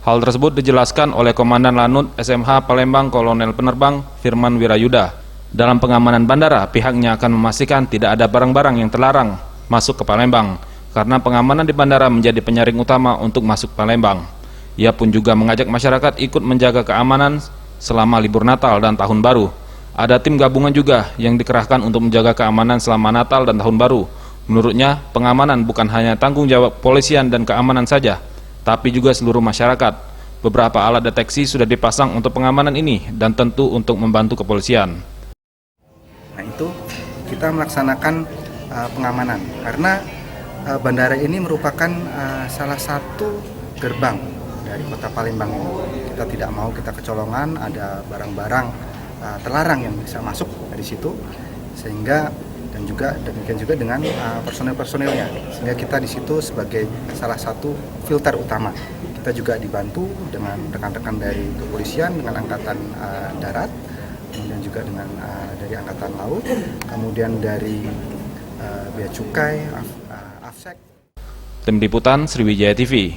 Hal tersebut dijelaskan oleh Komandan Lanut SMH Palembang Kolonel Penerbang Firman Wirayuda. Dalam pengamanan bandara, pihaknya akan memastikan tidak ada barang-barang yang terlarang masuk ke Palembang, karena pengamanan di bandara menjadi penyaring utama untuk masuk Palembang. Ia pun juga mengajak masyarakat ikut menjaga keamanan selama libur Natal dan Tahun Baru. Ada tim gabungan juga yang dikerahkan untuk menjaga keamanan selama Natal dan Tahun Baru. Menurutnya, pengamanan bukan hanya tanggung jawab polisian dan keamanan saja, tapi juga seluruh masyarakat. Beberapa alat deteksi sudah dipasang untuk pengamanan ini dan tentu untuk membantu kepolisian. Nah, itu kita melaksanakan pengamanan karena bandara ini merupakan salah satu gerbang dari Kota Palembang ini. Kita tidak mau kita kecolongan ada barang-barang terlarang yang bisa masuk dari situ, sehingga dan juga demikian juga dengan personel-personelnya, sehingga kita di situ sebagai salah satu filter utama. Kita juga dibantu dengan rekan-rekan dari kepolisian, dengan angkatan darat, kemudian juga dengan dari angkatan laut, kemudian dari Bea Cukai, Afsek. Tim Liputan Sriwijaya TV.